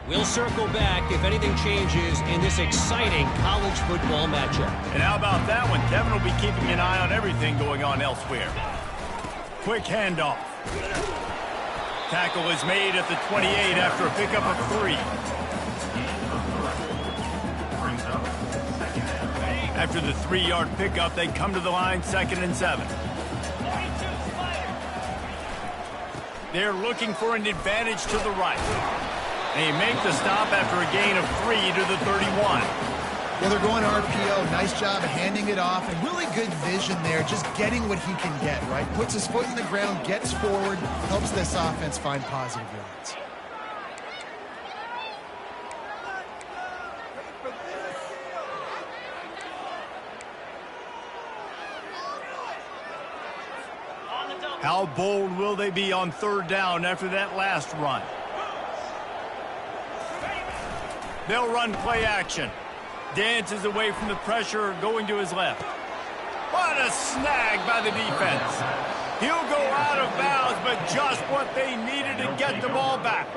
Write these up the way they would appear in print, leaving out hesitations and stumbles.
We'll circle back if anything changes in this exciting college football matchup. And how about that one? Kevin will be keeping an eye on everything going on elsewhere. Quick handoff. Tackle is made at the 28 after a pickup of 3. After the 3-yard pickup, they come to the line 2nd and 7. They're looking for an advantage to the right. They make the stop after a gain of 3 to the 31. Well, they're going RPO. Nice job of handing it off, and really good vision there, just getting what he can get, right? Puts his foot in the ground, gets forward, helps this offense find positive yards. How bold will they be on 3rd down after that last run? They'll run play action. Dances away from the pressure, going to his left. What a snag by the defense. He'll go out of bounds, but just what they needed to get the ball back.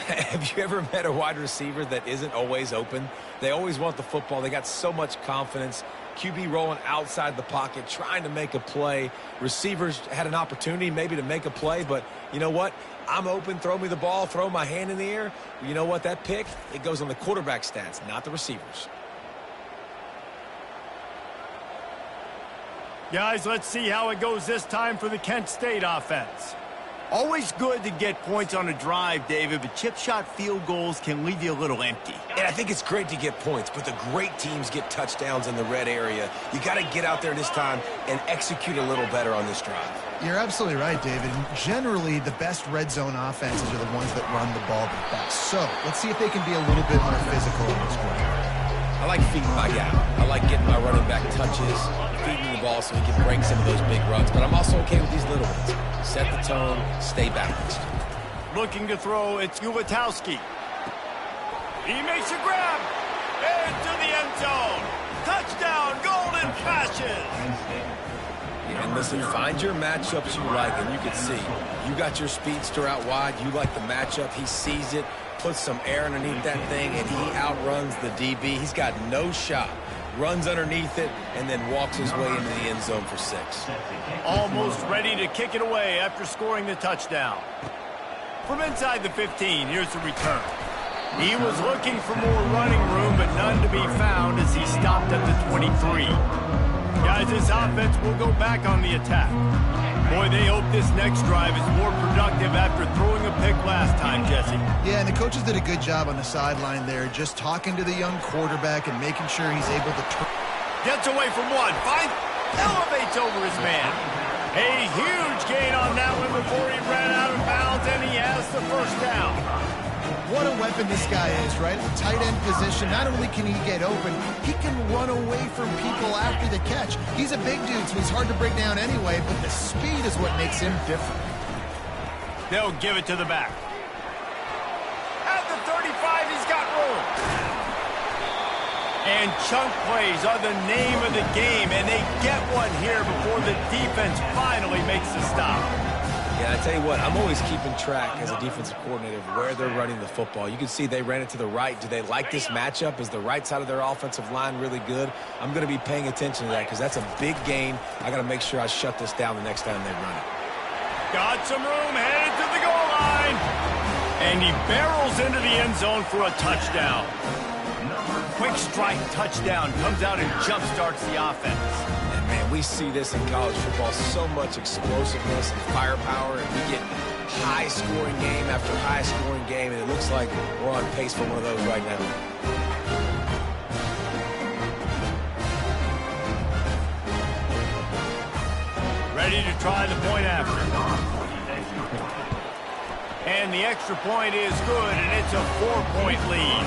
Have you ever met a wide receiver that isn't always open? They always want the football. They got so much confidence. QB rolling outside the pocket, trying to make a play. Receivers had an opportunity maybe to make a play, but you know what? I'm open, throw me the ball, throw my hand in the air. You know what? That pick, it goes on the quarterback stats, not the receivers. Guys, let's see how it goes this time for the Kent State offense. Always good to get points on a drive, David, but chip shot field goals can leave you a little empty. And I think it's great to get points, but the great teams get touchdowns in the red area. You got to get out there this time and execute a little better on this drive. You're absolutely right, David. Generally, the best red zone offenses are the ones that run the ball the best. So let's see if they can be a little bit more physical in this drive. I like feeding my guy. I like getting my running back touches, feeding the ball so he can break some of those big runs. But I'm also okay with these little ones. Set the tone, stay balanced. Looking to throw, it's Ulatowski. He makes a grab into the end zone. Touchdown, Golden Flashes. And listen, find your matchups you like, and you can see. You got your speedster out wide. You like the matchup. He sees it, puts some air underneath that thing, and he outruns the DB. He's got no shot. Runs underneath it, and then walks his way into the end zone for 6. Almost ready to kick it away after scoring the touchdown. From inside the 15, here's the return. He was looking for more running room, but none to be found as he stopped at the 23. Guys, this offense will go back on the attack. Boy, they hope this next drive is more productive after throwing a pick last time, Jesse. Yeah, and the coaches did a good job on the sideline there, just talking to the young quarterback and making sure he's able to turn. Gets away from one, elevates over his man. A huge gain on that one before he ran out of bounds, and he has the first down. What a weapon this guy is, right? At the tight end position, not only can he get open, he can run away from people after the catch. He's a big dude, so he's hard to break down anyway, but the speed is what makes him different. They'll give it to the back. At the 35, he's got room. And chunk plays are the name of the game, and they get one here before the defense finally makes the stop. Yeah, I tell you what, I'm always keeping track as a defensive coordinator of where they're running the football. You can see they ran it to the right. Do they like this matchup? Is the right side of their offensive line really good? I'm going to be paying attention to that because that's a big gain. I got to make sure I shut this down the next time they run it. Got some room, headed to the goal line. And he barrels into the end zone for a touchdown. Quick strike touchdown comes out and jump-starts the offense. Man, we see this in college football, so much explosiveness and firepower, and we get high-scoring game after high-scoring game, and it looks like we're on pace for one of those right now. Ready to try the point after. And the extra point is good, and it's a 4-point lead.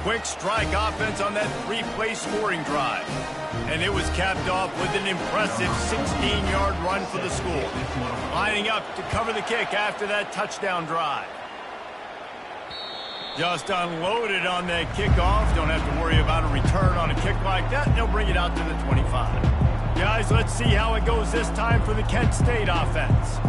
Quick strike offense on that 3-play scoring drive. And it was capped off with an impressive 16-yard run for the school. Lining up to cover the kick after that touchdown drive. Just unloaded on that kickoff. Don't have to worry about a return on a kick like that. They'll bring it out to the 25. Guys, let's see how it goes this time for the Kent State offense.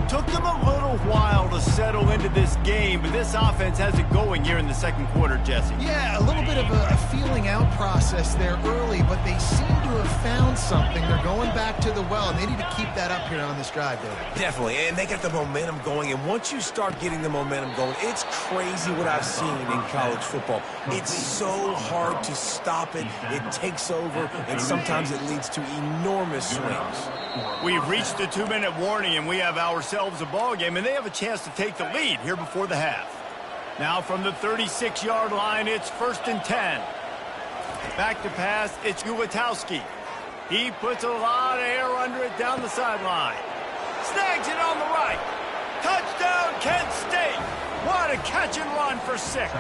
Took them a little while to settle into this game, but this offense has it going here in the second quarter, Jesse. Yeah, a little bit of a feeling out process there early, but they seem to have found something. They're going back to the well, and they need to keep that up here on this drive, David. Definitely, and they got the momentum going, and once you start getting the momentum going, it's crazy what I've seen in college football. It's so hard to stop it. It takes over, and sometimes it leads to enormous swings. We've reached the 2-minute warning, and we have ourselves a ball game, and they have a chance to take the lead here before the half. Now from the 36-yard line, it's 1st and 10. Back to pass, it's Ulatowski. He puts a lot of air under it down the sideline. Snags it on the right. Touchdown, Kent State. What a catch and run for 6.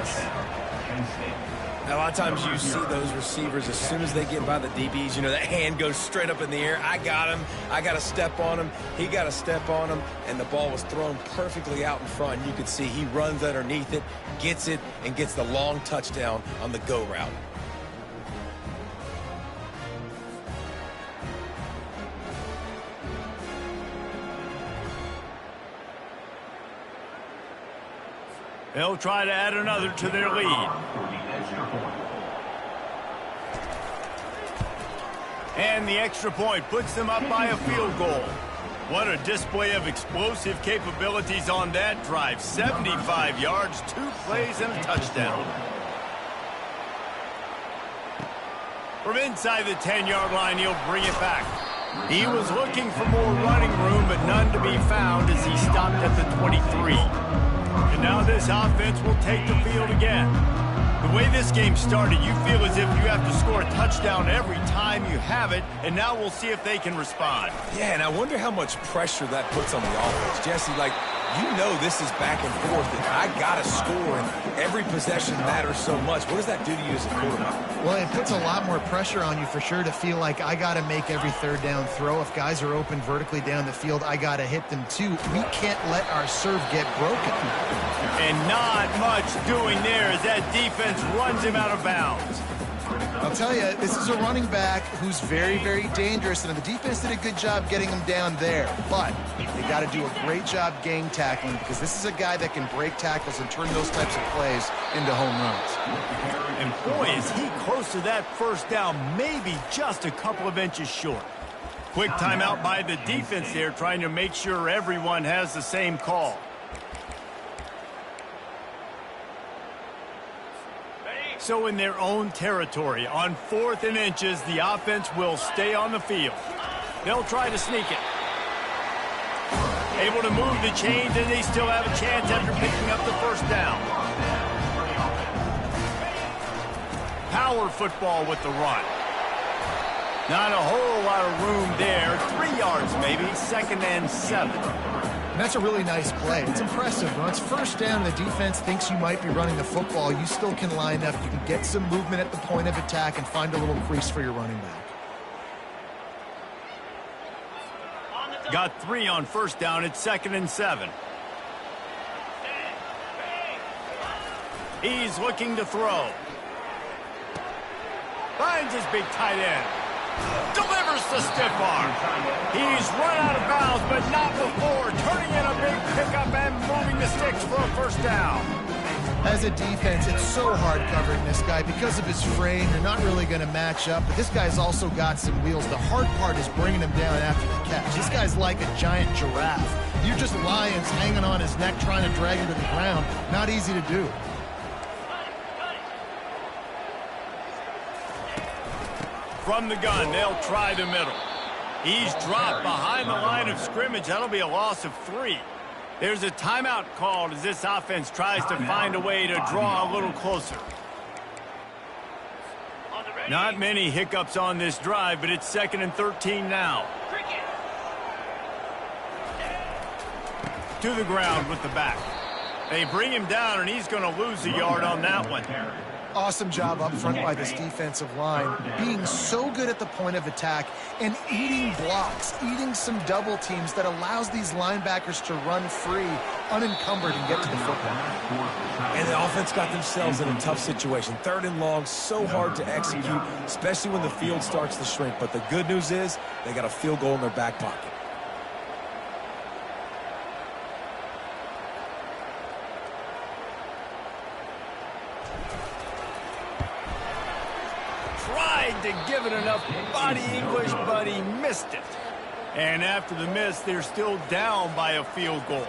Now, a lot of times you see those receivers, as soon as they get by the DBs, you know, that hand goes straight up in the air. I got him. I got to step on him. He got to step on him. And the ball was thrown perfectly out in front. You can see he runs underneath it, gets it, and gets the long touchdown on the go route. They'll try to add another to their lead. And the extra point puts them up by a field goal. What a display of explosive capabilities on that drive. 75 yards, 2 plays, and a touchdown. From inside the 10-yard line, he'll bring it back. He was looking for more running room, but none to be found as he stopped at the 23. And now this offense will take the field again. The way this game started, you feel as if you have to score a touchdown every time you have it, and now we'll see if they can respond. Yeah, and I wonder how much pressure that puts on the offense. Jesse, like, you know this is back and forth, and I got to score, and every possession matters so much. What does that do to you as a quarterback? Well, it puts a lot more pressure on you for sure to feel like I got to make every third down throw. If guys are open vertically down the field, I got to hit them too. We can't let our serve get broken. And not much doing there as that defense runs him out of bounds. I'll tell you, this is a running back who's very, very dangerous, and the defense did a good job getting him down there. But they got to do a great job gang tackling, because this is a guy that can break tackles and turn those types of plays into home runs. And boy, is he close to that first down, maybe just a couple of inches short. Quick timeout by the defense there, trying to make sure everyone has the same call. So in their own territory, on 4th and inches, the offense will stay on the field. They'll try to sneak it. Able to move the chains, and they still have a chance after picking up the first down. Power football with the run. Not a whole lot of room there. 3 yards maybe, 2nd and 7. And that's a really nice play. It's impressive. When it's first down, the defense thinks you might be running the football. You still can line up. You can get some movement at the point of attack and find a little crease for your running back. Got 3 on first down. It's 2nd and 7. He's looking to throw. Finds his big tight end. Delivers the stiff arm. He's run out of bounds, but not before turning in a big pickup and moving the sticks for a first down. As a defense, it's so hard covering this guy. Because of his frame, you're not really going to match up, but this guy's also got some wheels. The hard part is bringing him down after the catch. This guy's like a giant giraffe. You're just lions hanging on his neck trying to drag him to the ground. Not easy to do. From the gun, they'll try the middle. He's dropped behind the line of scrimmage. That'll be a loss of 3. There's a timeout called as this offense tries to find a way to draw a little closer. Not many hiccups on this drive, but it's 2nd and 13 now. To the ground with the back. They bring him down, and he's going to lose a yard on that one. Awesome job up front by this defensive line, being so good at the point of attack and eating blocks, eating some double teams that allows these linebackers to run free, unencumbered, and get to the football. And the offense got themselves in a tough situation. 3rd and long, so hard to execute, especially when the field starts to shrink. But the good news is they got a field goal in their back pocket. tried to give it enough body English, but he missed it. And after the miss, they're still down by a field goal.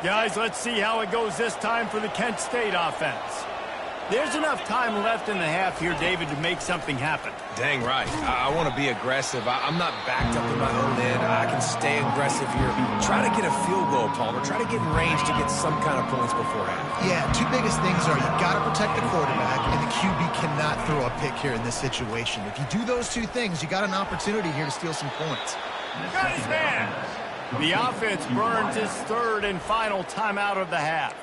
Guys, let's see how it goes this time for the Kent State offense. There's enough time left in the half here, David, to make something happen. Dang right. I want to be aggressive. I'm not backed up in my own end. I can stay aggressive here. Try to get a field goal, Palmer. Try to get in range to get some kind of points before half. Yeah, two biggest things are you got to protect the quarterback, and the QB cannot throw a pick here in this situation. If you do those two things, you got an opportunity here to steal some points. Got his man. The offense burns its third and final timeout of the half.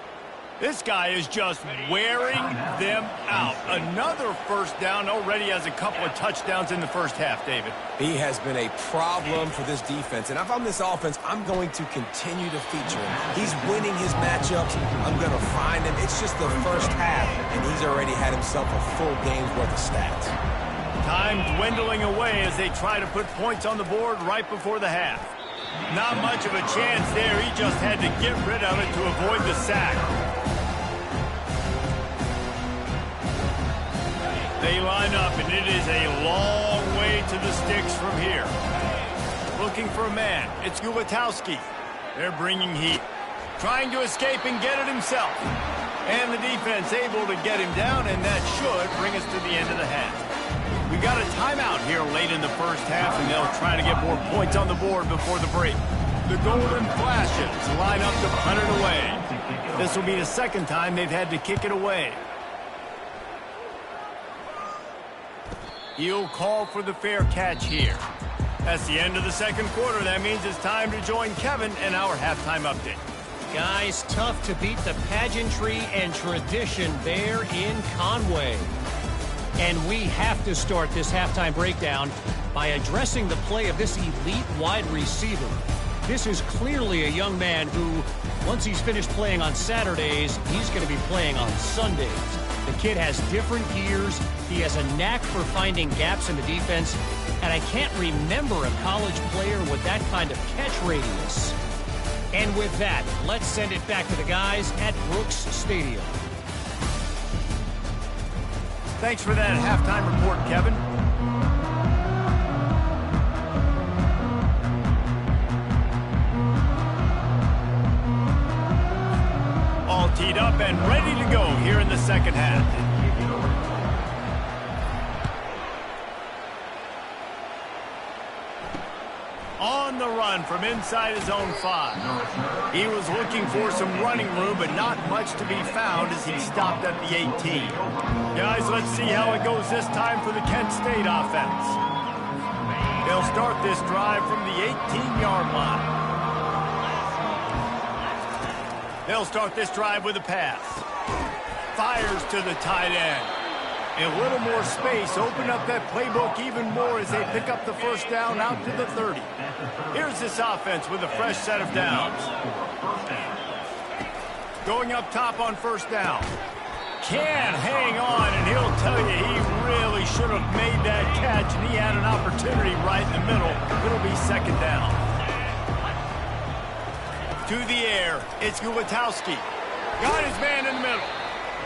This guy is just wearing them out. Another first down, already has a couple of touchdowns in the first half, David. He has been a problem for this defense. And if I'm this offense, I'm going to continue to feature him. He's winning his matchups. I'm going to find him. It's just the first half, and he's already had himself a full game's worth of stats. Time dwindling away as they try to put points on the board right before the half. Not much of a chance there. He just had to get rid of it to avoid the sack. They line up, and it is a long way to the sticks from here. Looking for a man. It's Gulitowski. They're bringing heat. Trying to escape and get it himself. And the defense able to get him down, and that should bring us to the end of the half. We got a timeout here late in the first half, and they'll try to get more points on the board before the break. The Golden Flashes line up to punt it away. This will be the second time they've had to kick it away. He'll call for the fair catch here. That's the end of the second quarter. That means it's time to join Kevin in our halftime update. Guys, tough to beat the pageantry and tradition there in Conway. And we have to start this halftime breakdown by addressing the play of this elite wide receiver. This is clearly a young man who, once he's finished playing on Saturdays, he's going to be playing on Sundays. The kid has different gears. He has a knack for finding gaps in the defense. And I can't remember a college player with that kind of catch radius. And with that, let's send it back to the guys at Brooks Stadium. Thanks for that halftime report, Kevin. All teed up and ready to go here in the second half. On the run from inside his own 5. He was looking for some running room, but not much to be found as he stopped at the 18. Guys, let's see how it goes this time for the Kent State offense. They'll start this drive from the 18-yard line. They'll start this drive with a pass. Fires to the tight end. A little more space, open up that playbook even more as they pick up the first down out to the 30. Here's this offense with a fresh set of downs. Going up top on first down. Can hang on, and he'll tell you he really should have made that catch, and he had an opportunity right in the middle. It'll be second down. To the air, it's Gulitowski. Got his man in the middle.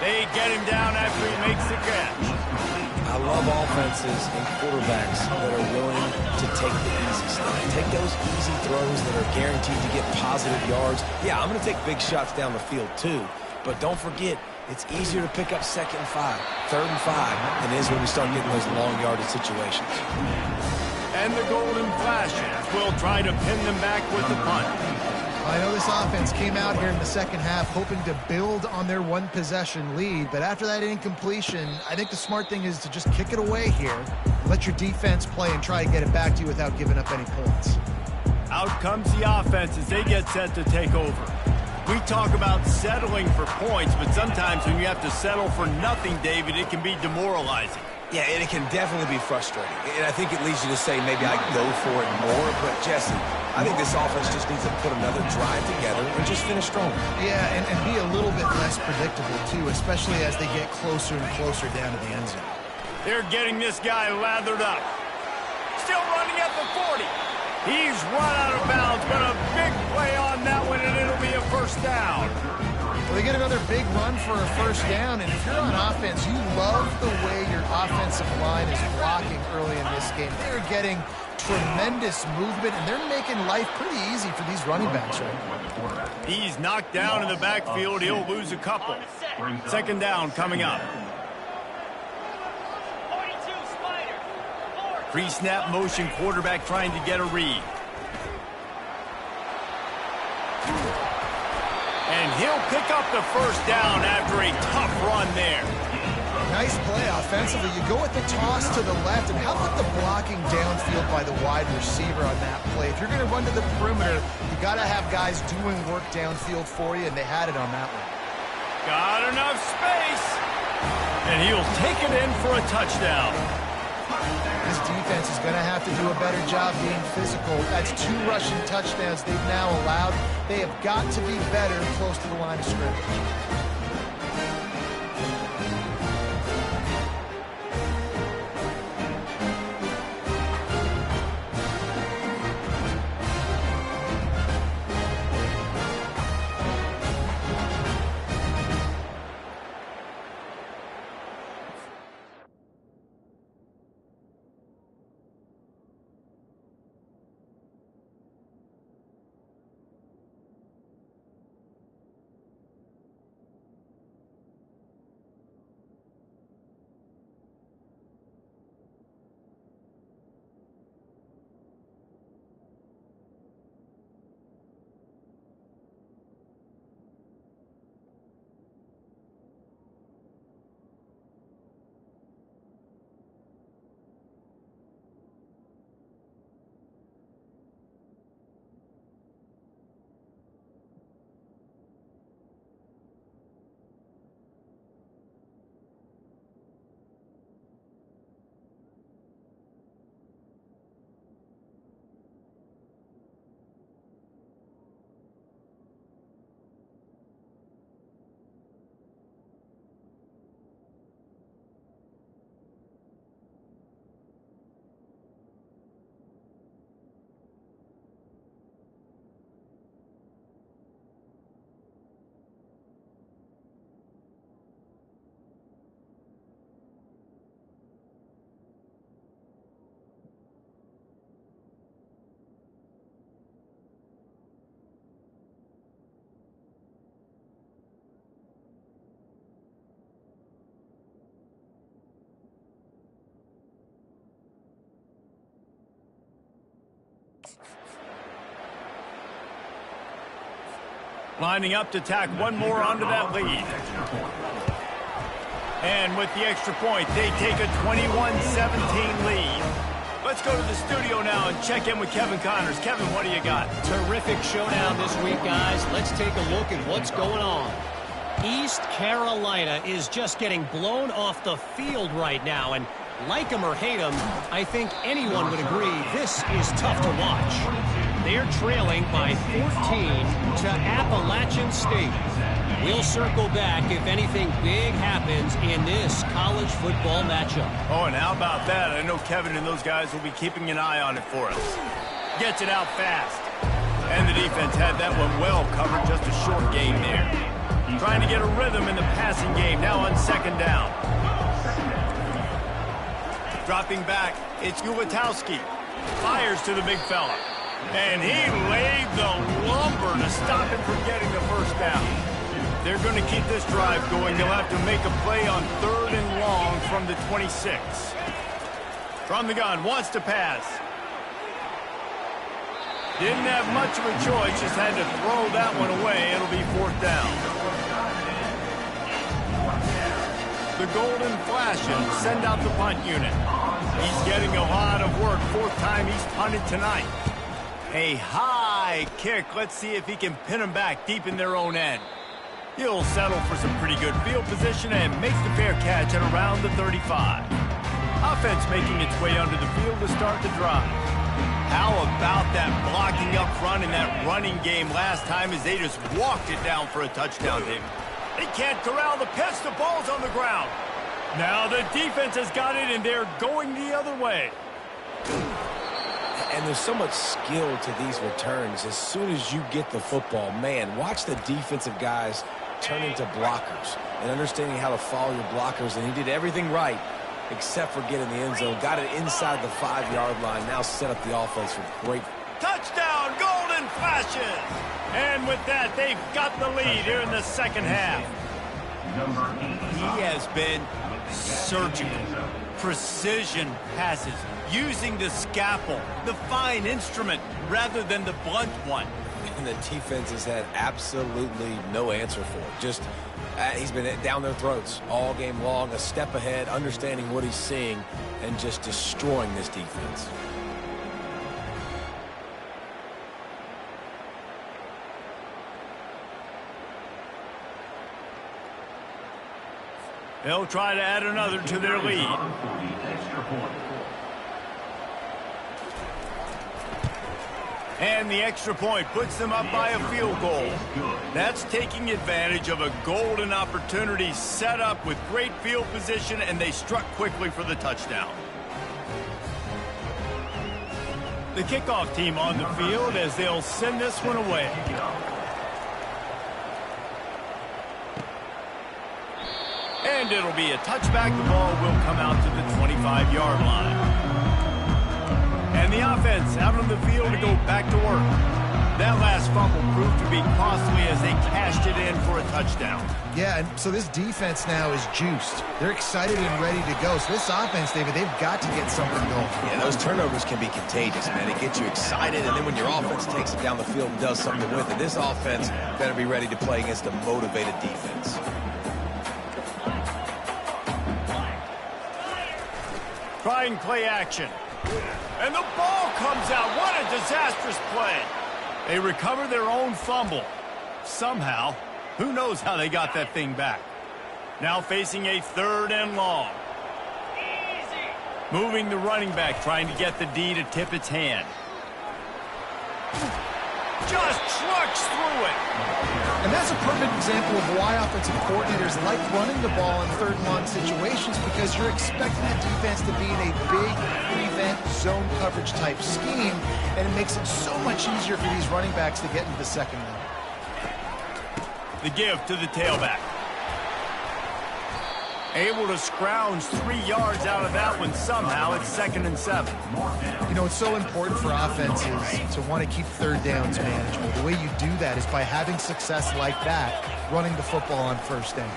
They get him down after he makes the catch. I love offenses and quarterbacks that are willing to take the easy stuff. Take those easy throws that are guaranteed to get positive yards. Yeah, I'm going to take big shots down the field too. But don't forget, it's easier to pick up second and 5, third and 5 than it is when we start getting those long yardage situations. And the Golden Flashes will try to pin them back with the punt. I know this offense came out here in the second half hoping to build on their one-possession lead, but after that incompletion, I think the smart thing is to just kick it away here, let your defense play and try to get it back to you without giving up any points. Out comes the offense as they get set to take over. We talk about settling for points, but sometimes when you have to settle for nothing, David, it can be demoralizing. Yeah, and it can definitely be frustrating. And I think it leads you to say maybe I go for it more. But, Jesse, I think this offense just needs to put another drive together and just finish strong. Yeah, and be a little bit less predictable, too, especially as they get closer and closer down to the end zone. They're getting this guy lathered up. Still running at the 40. He's run out of bounds, but a big play on that one, and it'll be a first down. Well, they get another big run for a first down, and if you're on offense, you love the way your offensive line is blocking early in this game. They're getting tremendous movement, and they're making life pretty easy for these running backs right now. He's knocked down in the backfield. He'll lose a couple. Second down coming up. Pre-snap motion, quarterback trying to get a read. And he'll pick up the first down after a tough run there. Nice play offensively. You go with the toss to the left, and how about the blocking downfield by the wide receiver on that play? If you're going to run to the perimeter, you got to have guys doing work downfield for you, and they had it on that one. Got enough space. And he'll take it in for a touchdown. This defense is going to have to do a better job being physical. That's 2 rushing touchdowns they've now allowed. They have got to be better close to the line of scrimmage. Lining up to tack one more onto that lead. And with the extra point, they take a 21-17 lead. Let's go to the studio now and check in with Kevin Connors. Kevin, what do you got? Terrific showdown this week, guys. Let's take a look at what's going on. East Carolina is just getting blown off the field right now, and like him or hate him, I think anyone would agree this is tough to watch. They're trailing by 14 to Appalachian State. We'll circle back if anything big happens in this college football matchup. Oh, and how about that? I know Kevin and those guys will be keeping an eye on it for us. Gets it out fast. And the defense had that one well covered, just a short game there. Trying to get a rhythm in the passing game, now on second down. Dropping back, it's Ulatowski. Fires to the big fella. And he laid the lumber to stop him from getting the first down. They're going to keep this drive going. They'll have to make a play on 3rd and long from the 26. From the gun, wants to pass. Didn't have much of a choice, just had to throw that one away. It'll be 4th down. The Golden Flashes send out the punt unit. He's getting a lot of work. 4th time he's punted tonight. A high kick. Let's see if he can pin them back deep in their own end. He'll settle for some pretty good field position and makes the fair catch at around the 35. Offense making its way under the field to start the drive. How about that blocking up front in that running game last time as they just walked it down for a touchdown, David? They can't corral the pitch. The ball's on the ground. Now the defense has got it, and they're going the other way. And there's so much skill to these returns. As soon as you get the football, man, watch the defensive guys turn into blockers and understanding how to follow your blockers. And he did everything right except for getting the end zone. Got it inside the 5-yard line. Now set up the offense for great. Touchdown, Golden Flashes. And with that, they've got the lead here in the second half. He has been surgical. Precision passes, using the scalpel, the fine instrument, rather than the blunt one. And the defense has had absolutely no answer for it. Just, he's been down their throats all game long, a step ahead, understanding what he's seeing, and just destroying this defense. They'll try to add another to their lead. And the extra point puts them up by a field goal. That's taking advantage of a golden opportunity set up with great field position, and they struck quickly for the touchdown. The kickoff team on the field as they'll send this one away. And it'll be a touchback. The ball will come out to the 25-yard line. And the offense out on the field to go back to work. That last fumble proved to be costly as they cashed it in for a touchdown. Yeah, and so this defense now is juiced. They're excited and ready to go. So this offense, David, they've got to get something going. Yeah, those turnovers can be contagious, man. It gets you excited, and then when your offense takes it down the field and does something with it, this offense better be ready to play against a motivated defense. Trying play action. And the ball comes out. What a disastrous play. They recover their own fumble. Somehow. Who knows how they got that thing back. Now facing a 3rd and long. Moving the running back, trying to get the D to tip its hand. Just trucks through it. And that's a perfect example of why offensive coordinators like running the ball in 3rd and long situations, because you're expecting the defense to be in a big prevent zone coverage type scheme, and it makes it so much easier for these running backs to get into the second one. The give to the tailback. Able to scrounge 3 yards out of that one somehow. It's 2nd and 7. You know, it's so important for offenses to want to keep 3rd downs manageable. The way you do that is by having success like that, running the football on 1st down.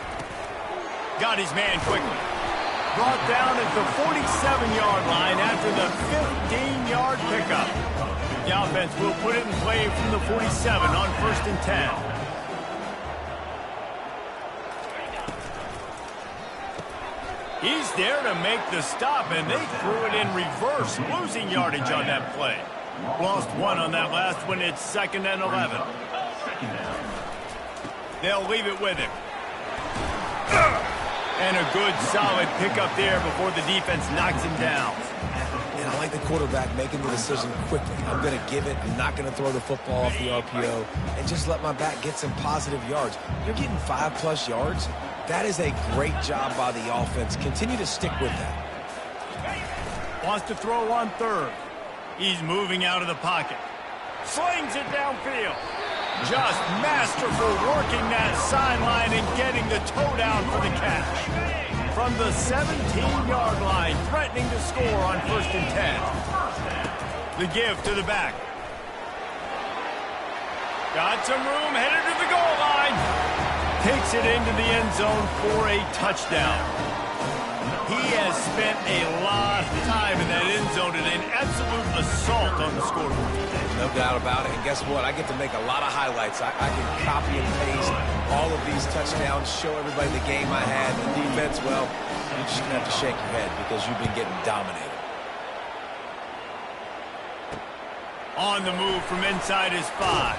Got his man quickly. Brought down at the 47-yard line after the 15-yard pickup. The offense will put it in play from the 47 on 1st and 10. He's there to make the stop, and they threw it in reverse, losing yardage on that play. Lost 1 on that last one. It's 2nd and 11. They'll leave it with him. And a good, solid pickup there before the defense knocks him down. And I like the quarterback making the decision quickly. I'm going to give it. I'm not going to throw the football off the RPO and just let my back get some positive yards. You're getting 5+ yards. That is a great job by the offense. Continue to stick with that. Wants to throw on 3rd. He's moving out of the pocket. Slings it downfield. Just masterful working that sideline and getting the toe down for the catch. From the 17-yard line, threatening to score on 1st and 10. The give to the back. Got some room, headed to the goal line. Takes it into the end zone for a touchdown. He has spent a lot of time in that end zone and an absolute assault on the scoreboard. No doubt about it. And guess what? I get to make a lot of highlights. I can copy and paste all of these touchdowns, show everybody the game I had. The defense, well, you're just going to have to shake your head because you've been getting dominated. On the move from inside his 5.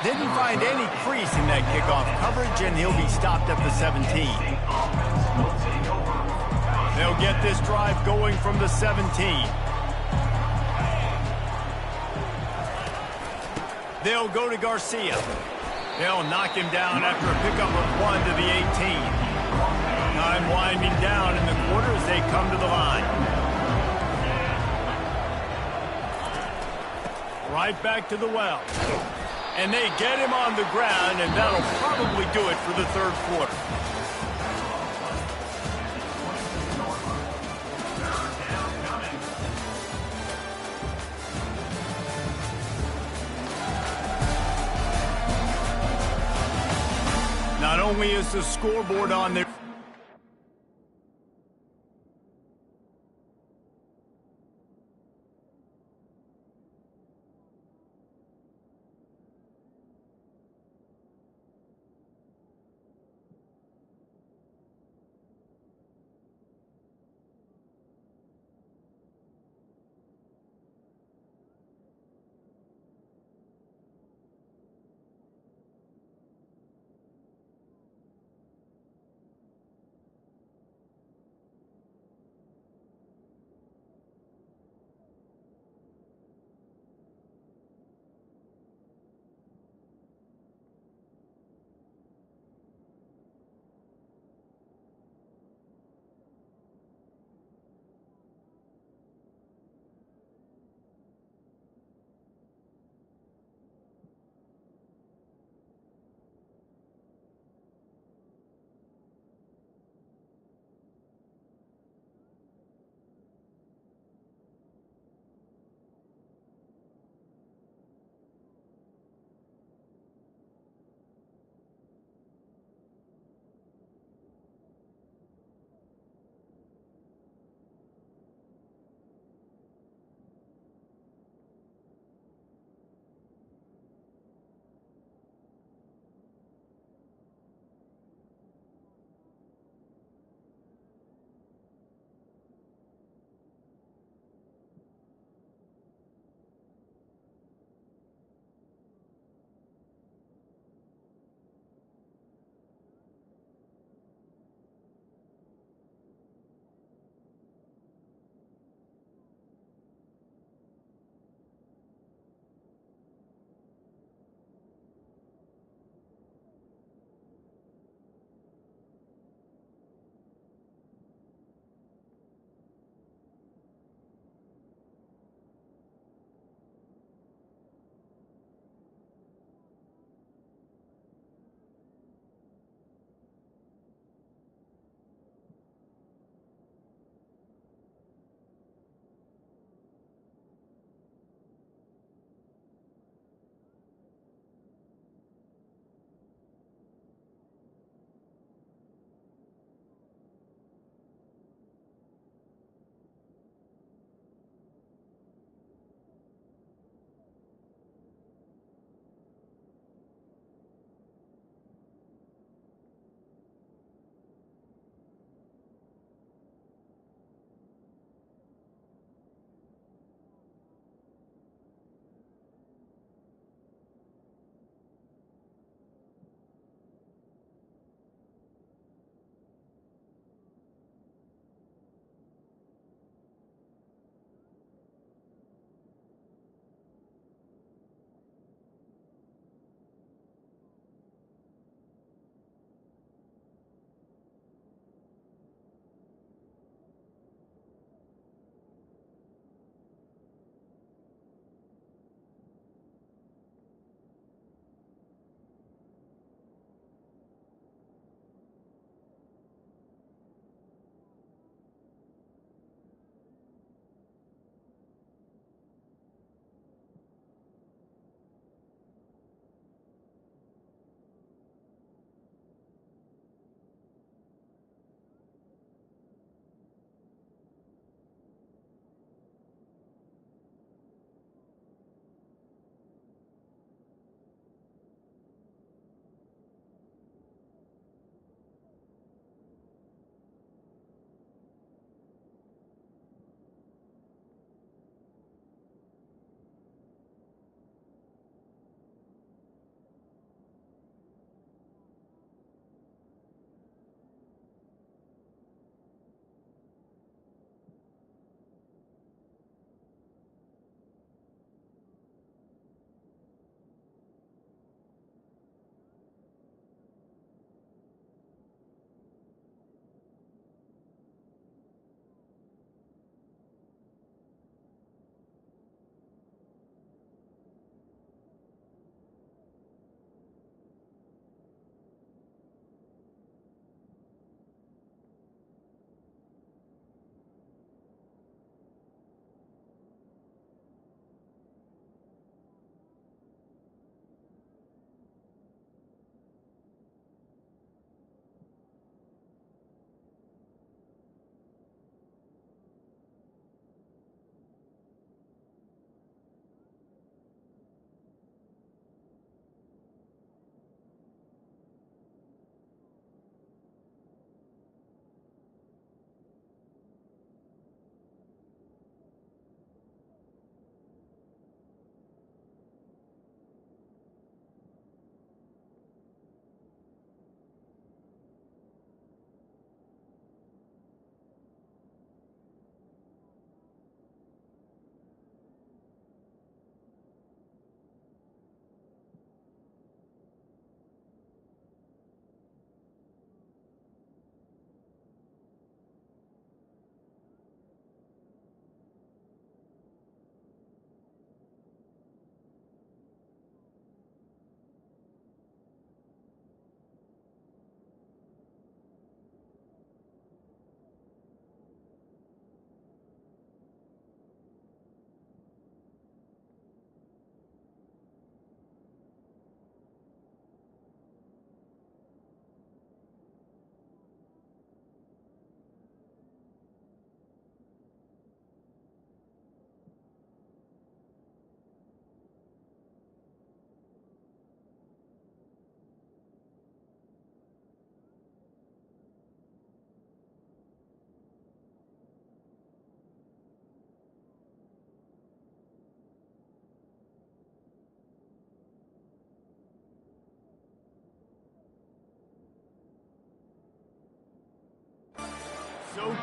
Didn't find any crease in that kickoff coverage, and he'll be stopped at the 17. They'll get this drive going from the 17. They'll go to Garcia. They'll knock him down after a pickup of 1 to the 18. Time winding down in the quarter as they come to the line. Right back to the well. And they get him on the ground, and that'll probably do it for the third quarter. Not only is the scoreboard on there,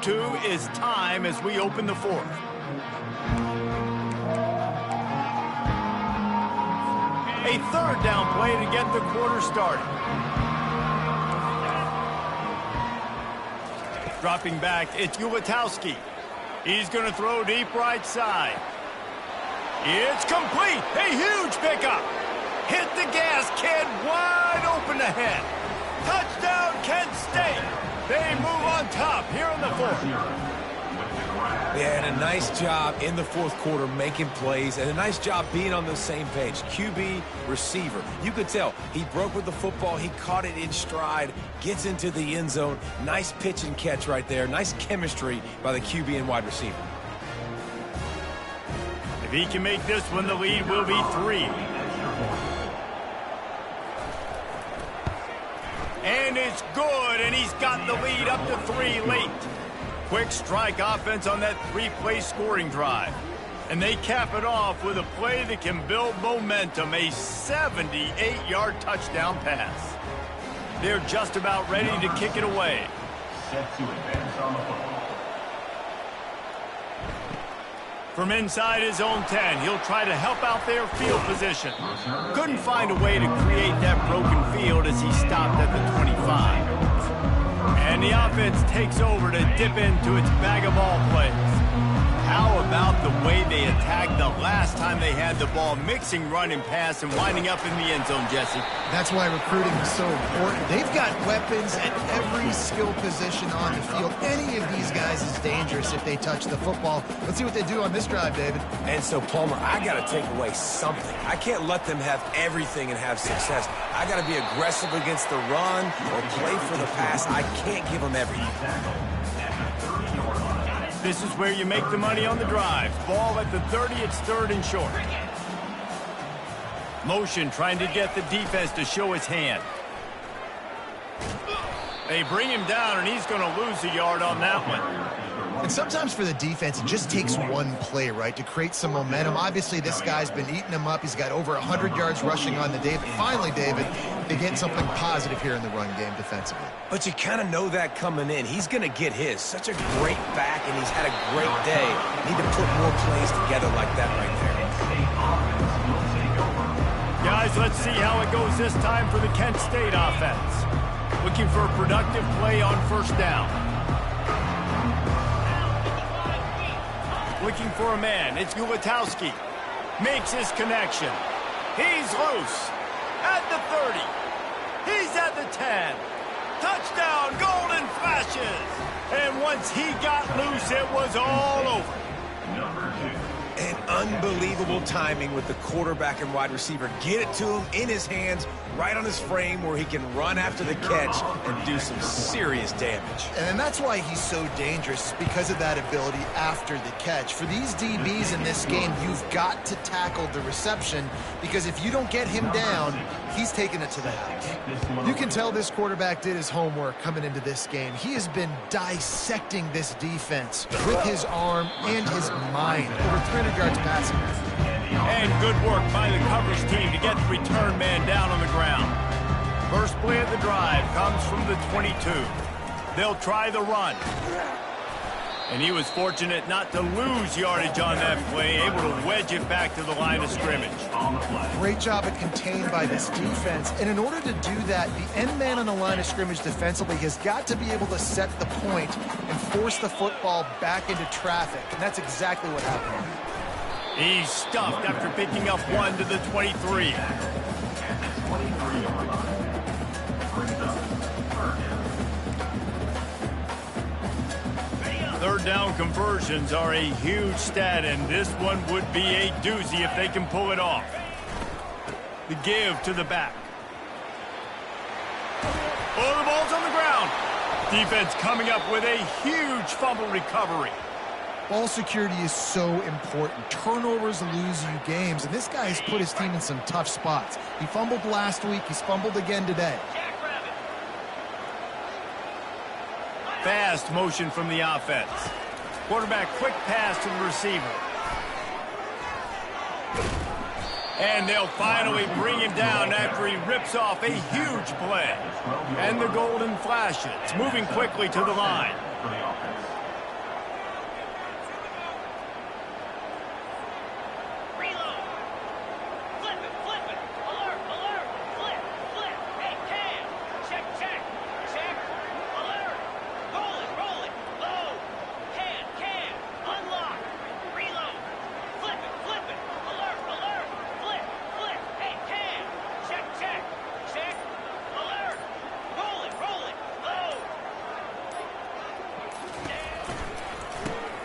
2 is time as we open the fourth. A third down play to get the quarter started. Dropping back, it's Ulatowski. He's going to throw deep right side. It's complete. A huge pickup. Hit the gas, kid. Wide open ahead. Touchdown, Kent State. They move on top here in the fourth. They had a nice job in the fourth quarter making plays and a nice job being on the same page. QB, receiver. You could tell he broke with the football. He caught it in stride, gets into the end zone. Nice pitch and catch right there. Nice chemistry by the QB and wide receiver. If he can make this one, the lead will be 3. And it's good, and he's got the lead up to 3 late. Quick strike offense on that 3-play scoring drive. And they cap it off with a play that can build momentum, a 78-yard touchdown pass. They're just about ready to kick it away. Set to advance on the football. From inside his own 10, he'll try to help out their field position. Couldn't find a way to create that broken field as he stopped at the 25. And the offense takes over to dip into its bag of ball plays. How about the way they attacked the last time they had the ball, mixing run and pass and winding up in the end zone, Jesse? That's why recruiting is so important. They've got weapons at every skill position on the field. Any of these guys is dangerous if they touch the football. Let's see what they do on this drive, David. And so, Palmer, I got to take away something. I can't let them have everything and have success. I got to be aggressive against the run or play for the pass. I can't give them everything. This is where you make the money on the drive. Ball at the 30, it's 3rd and short. Motion trying to get the defense to show his hand. They bring him down, and he's going to lose a yard on that one. And sometimes for the defense, it just takes one play, right, to create some momentum. Obviously, this guy's been eating them up. He's got over 100 yards rushing on the day. But finally, David, they get something positive here in the run game defensively. But you kind of know that coming in. He's going to get his. Such a great back, and he's had a great day. Need to put more plays together like that right there. Guys, let's see how it goes this time for the Kent State offense. Looking for a productive play on 1st down. Looking for a man. It's Ulatowski. Makes his connection. He's loose. At the 30. He's at the 10. Touchdown, Golden Flashes. And once he got loose, it was all over. And unbelievable timing with the quarterback and wide receiver. Get it to him in his hands, right on his frame where he can run after the catch and do some serious damage. And that's why he's so dangerous, because of that ability after the catch. For these DBs in this game, you've got to tackle the reception, because if you don't get him down, he's taking it to the house. You can tell this quarterback did his homework coming into this game. He has been dissecting this defense with his arm and his mind. Over 300 yards passing. And good work by the coverage team to get the return man down on the ground. First play of the drive comes from the 22. They'll try the run. And he was fortunate not to lose yardage on that play, able to wedge it back to the line of scrimmage. Great job of contained by this defense. And in order to do that, the end man on the line of scrimmage defensively has got to be able to set the point and force the football back into traffic. And that's exactly what happened. He's stuffed after picking up 1 to the 23. Third down conversions are a huge stat, and this one would be a doozy if they can pull it off. The give to the back. Oh, the ball's on the ground. Defense coming up with a huge fumble recovery. Ball security is so important. Turnovers lose you games, and this guy has put his team in some tough spots. He fumbled last week. He's fumbled again today. Fast motion from the offense. Quarterback quick pass to the receiver. And they'll finally bring him down after he rips off a huge play. And the Golden Flashes moving quickly to the line.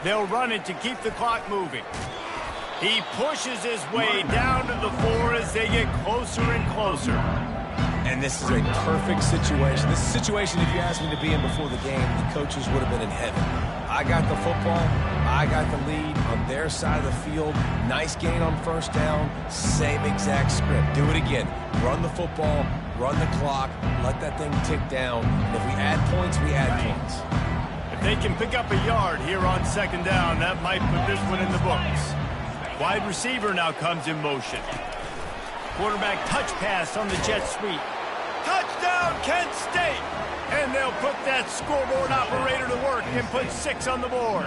They'll run it to keep the clock moving. He pushes his way down to the floor as they get closer and closer. And this is a perfect situation. This is a situation, if you asked me to be in before the game, the coaches would have been in heaven. I got the football. I got the lead on their side of the field. Nice gain on first down. Same exact script. Do it again. Run the football. Run the clock. Let that thing tick down. And if we add points, we add points. If they can pick up a yard here on second down, that might put this one in the books. Wide receiver now comes in motion. Quarterback touch pass on the jet sweep. Touchdown, Kent State! And they'll put that scoreboard operator to work and put 6 on the board.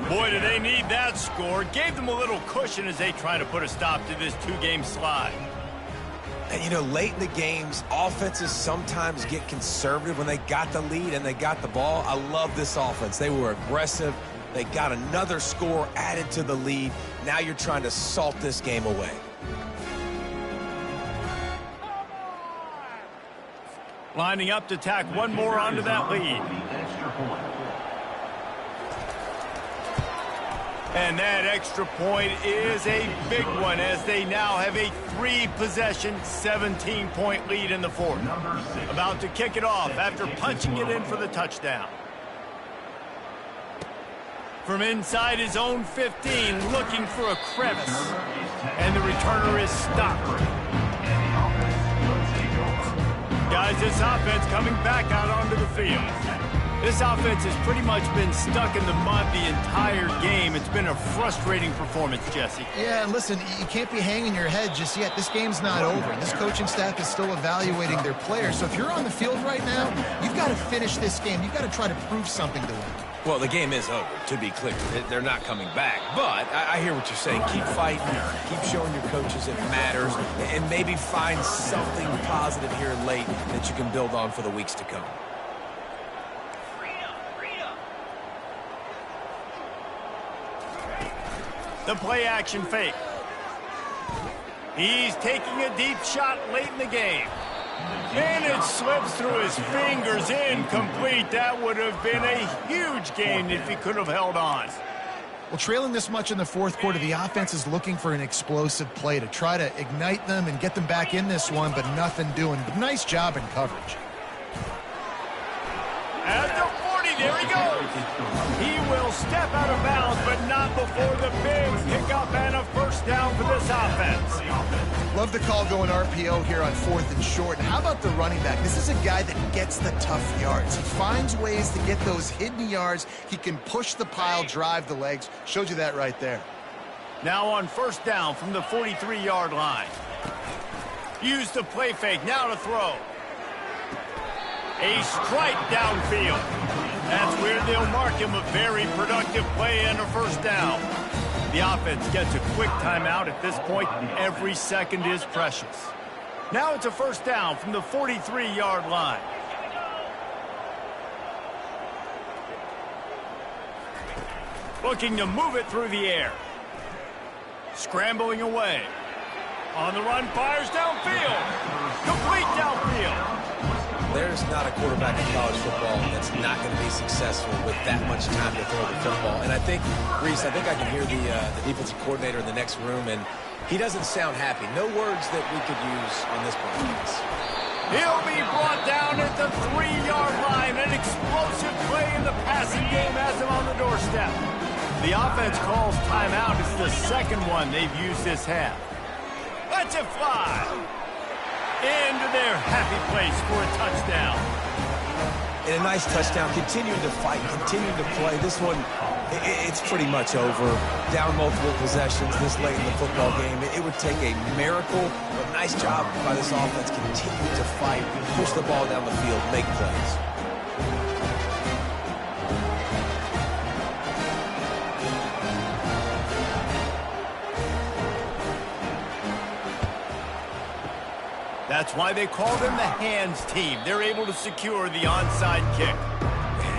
Boy, do they need that score. Gave them a little cushion as they try to put a stop to this 2-game slide. And, you know, late in the games, offenses sometimes get conservative when they got the lead and they got the ball. I love this offense. They were aggressive. They got another score added to the lead. Now you're trying to salt this game away. Lining up to tack one more onto that lead. And that extra point is a big one as they now have a 3-possession, 17-point lead in the fourth. About to kick it off after punching it in for the touchdown. From inside his own 15, looking for a crevice. And the returner is stopped. Guys, this offense coming back out onto the field. This offense has pretty much been stuck in the mud the entire game. It's been a frustrating performance, Jesse. Yeah, and listen, you can't be hanging your head just yet. This game's not over. This coaching staff is still evaluating their players. So if you're on the field right now, you've got to finish this game. You've got to try to prove something to them. Well, the game is over, to be clear. They're not coming back. But I hear what you're saying. Keep fighting. Keep showing your coaches it matters. And maybe find something positive here late that you can build on for the weeks to come. The play action fake. He's taking a deep shot late in the game. And it slips through his fingers, incomplete. That would have been a huge gain if he could have held on. Well, trailing this much in the fourth quarter, the offense is looking for an explosive play to try to ignite them and get them back in this one, but nothing doing. But nice job in coverage. At the 40, there he goes. He will step out of bounds, but not before the big pickup and a first down for this offense. Love the call going RPO here on 4th and short. And how about the running back? This is a guy that gets the tough yards. He finds ways to get those hidden yards. He can push the pile, drive the legs. Showed you that right there. Now on first down from the 43-yard line. Use the play fake, now to throw. A strike downfield. That's where they'll mark him a very productive play and a first down. The offense gets a quick timeout at this point. Every second is precious. Now it's a first down from the 43-yard line. Looking to move it through the air. Scrambling away. On the run, fires downfield. Complete downfield. There's not a quarterback in college football that's not going to be successful with that much time to throw the football. And I think, Reese, I can hear the defensive coordinator in the next room, and he doesn't sound happy. No words that we could use on this performance. He'll be brought down at the 3-yard line. An explosive play in the passing game has him on the doorstep. The offense calls timeout. It's the second one they've used this half. Let's it fly. Into their happy place for a touchdown. And a nice touchdown. Continuing to fight, continuing to play. This one, it's pretty much over. Down multiple possessions this late in the football game. It would take a miracle, but nice job by this offense. Continue to fight, push the ball down the field, make plays. That's why they call them the hands team. They're able to secure the onside kick.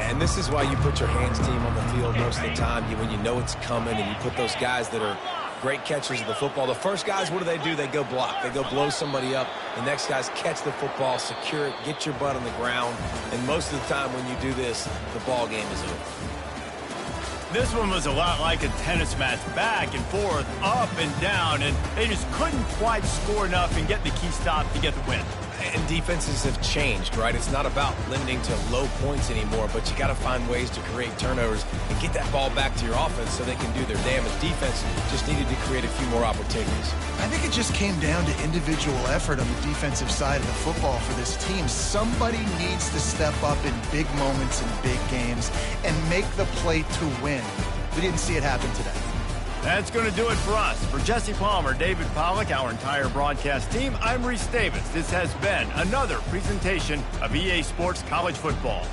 And this is why you put your hands team on the field most of the time. When you know it's coming and you put those guys that are great catchers of the football. The first guys, what do? They go block. They go blow somebody up. The next guys catch the football, secure it, get your butt on the ground. And most of the time when you do this, the ball game is over. This one was a lot like a tennis match, back and forth, up and down, and they just couldn't quite score enough and get the key stop to get the win. And defenses have changed, right? It's not about limiting to low points anymore, but you got to find ways to create turnovers and get that ball back to your offense so they can do their damage. Defense just needed to create a few more opportunities. I think it just came down to individual effort on the defensive side of the football for this team. Somebody needs to step up in big moments in big games and make the play to win. We didn't see it happen today. That's going to do it for us. For Jesse Palmer, David Pollack, our entire broadcast team, I'm Reese Davis. This has been another presentation of EA Sports College Football.